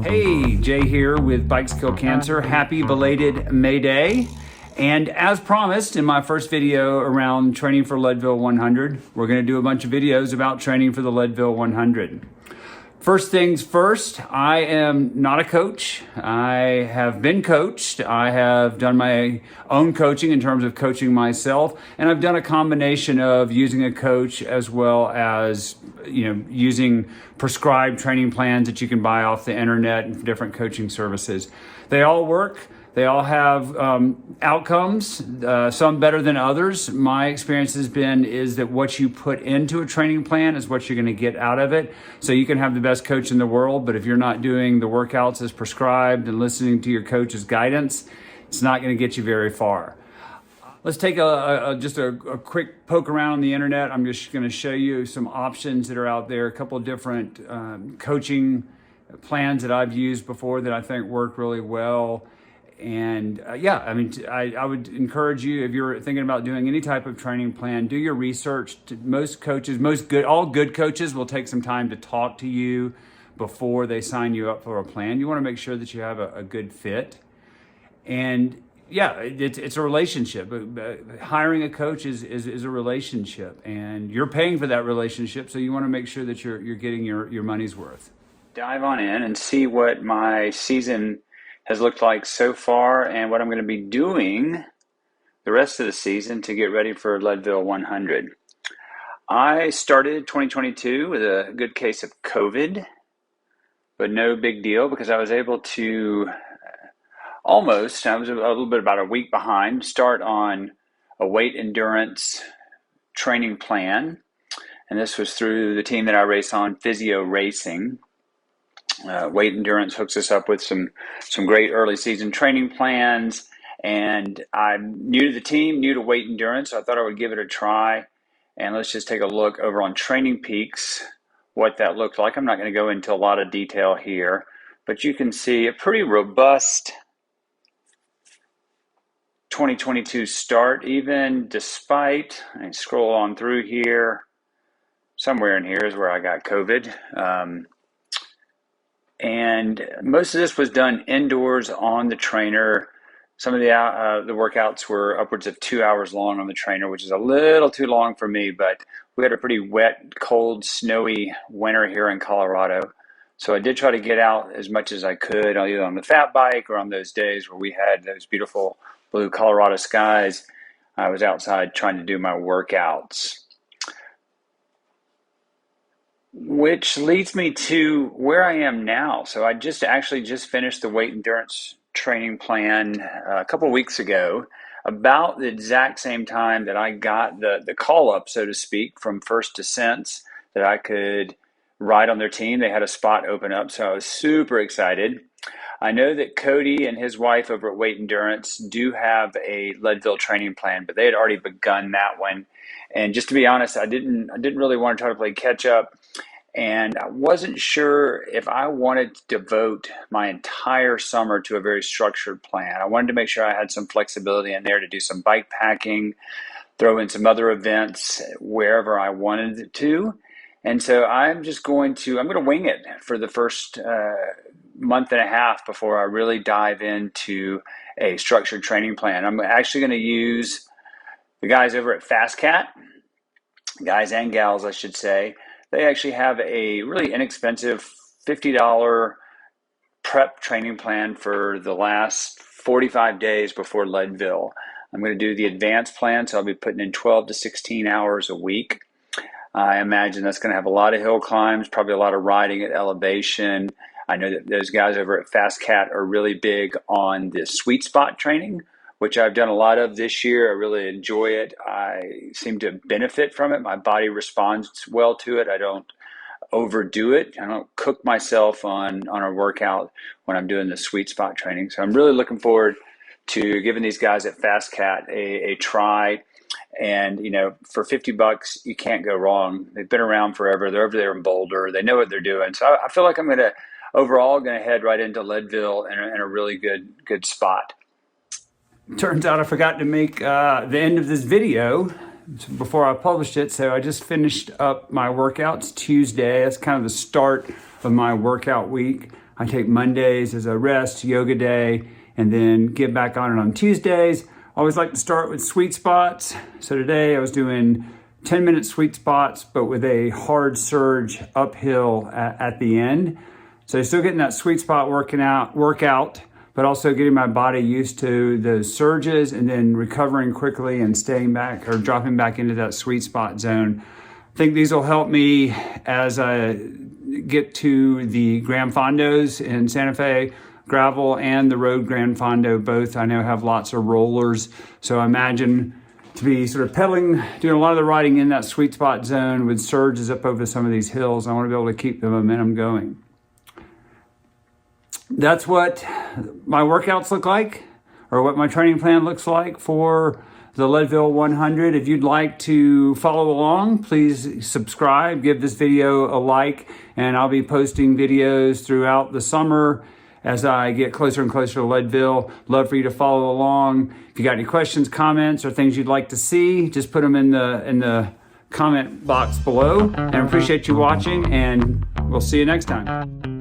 Hey, Jay here with Bikes Kill Cancer. Happy belated May Day. And as promised in my first video around training for Leadville 100, we're going to do a bunch of videos about training for the Leadville 100. First things first, I am not a coach. I have been coached. I have done my own coaching in terms of coaching myself, and I've done a combination of using a coach as well as, using prescribed training plans that you can buy off the internet and different coaching services. They all work. They all have outcomes, some better than others. My experience has been is that what you put into a training plan is what you're going to get out of it. So you can have the best coach in the world, but if you're not doing the workouts as prescribed and listening to your coach's guidance, it's not going to get you very far. Let's take just a quick poke around on the internet. I'm just going to show you some options that are out there, a couple of different coaching plans that I've used before that I think work really well. And I would encourage you, if you're thinking about doing any type of training plan, do your research. All good coaches will take some time to talk to you before they sign you up for a plan. You want to make sure that you have a good fit. And it's a relationship. Hiring a coach is a relationship, and you're paying for that relationship. So you want to make sure that you're getting your money's worth. Dive on in and see what my season has looked like so far and what I'm going to be doing the rest of the season to get ready for Leadville 100. I started 2022 with a good case of COVID, but no big deal because I was able to I was a little bit about a week behind, start on a weight endurance training plan. And this was through the team that I race on, Physio Racing. Weight Endurance hooks us up with some great early season training plans, and I'm new to the team, new to Weight Endurance, so I thought I would give it a try. And let's just take a look over on Training Peaks, what that looked like. I'm not going to go into a lot of detail here, but you can see a pretty robust 2022 start, even despite, I scroll on through here, somewhere in here is where I got COVID. And most of this was done indoors on the trainer. Some of the workouts were upwards of 2 hours long on the trainer, which is a little too long for me, but we had a pretty wet, cold, snowy winter here in Colorado. So I did try to get out as much as I could, either on the fat bike or on those days where we had those beautiful blue Colorado skies. I was outside trying to do my workouts. Which leads me to where I am now. So I just finished the weight endurance training plan a couple of weeks ago, about the exact same time that I got the call up, so to speak, from First Descents that I could ride on their team. They had a spot open up, so I was super excited. I know that Cody and his wife over at Weight Endurance do have a Leadville training plan, but they had already begun that one. And just to be honest, I didn't really want to try to play catch up. And I wasn't sure if I wanted to devote my entire summer to a very structured plan. I wanted to make sure I had some flexibility in there to do some bike packing, throw in some other events wherever I wanted to. And so I'm going to wing it for the first month and a half before I really dive into a structured training plan. I'm actually going to use the guys over at Fast Cat, guys and gals, I should say. They actually have a really inexpensive $50 prep training plan for the last 45 days before Leadville. I'm going to do the advanced plan, so I'll be putting in 12 to 16 hours a week. I imagine that's going to have a lot of hill climbs, probably a lot of riding at elevation. I know that those guys over at Fast Cat are really big on the sweet spot training, which I've done a lot of this year. I really enjoy it. I seem to benefit from it. My body responds well to it. I don't overdo it. I don't cook myself on a workout when I'm doing the sweet spot training. So I'm really looking forward to giving these guys at Fast Cat a try. And, for $50, you can't go wrong. They've been around forever. They're over there in Boulder. They know what they're doing. So I feel like I'm going to head right into Leadville in a really good spot. Turns out I forgot to make the end of this video before I published it. So I just finished up my workouts Tuesday. That's kind of the start of my workout week. I take Mondays as a rest, yoga day, and then get back on it on Tuesdays. I always like to start with sweet spots. So today I was doing 10-minute sweet spots, but with a hard surge uphill at the end. So still getting that sweet spot workout, but also getting my body used to the surges and then recovering quickly and staying back or dropping back into that sweet spot zone. I think these will help me as I get to the Gran Fondos in Santa Fe, gravel and the road Gran Fondo. Both I know have lots of rollers. So I imagine to be sort of pedaling, doing a lot of the riding in that sweet spot zone with surges up over some of these hills. I want to be able to keep the momentum going. That's what my workouts look like, or what my training plan looks like for the Leadville 100. If you'd like to follow along, please subscribe, give this video a like, and I'll be posting videos throughout the summer as I get closer and closer to Leadville. Love for you to follow along. If you got any questions, comments, or things you'd like to see, just put them in the comment box below. And I appreciate you watching, and we'll see you next time.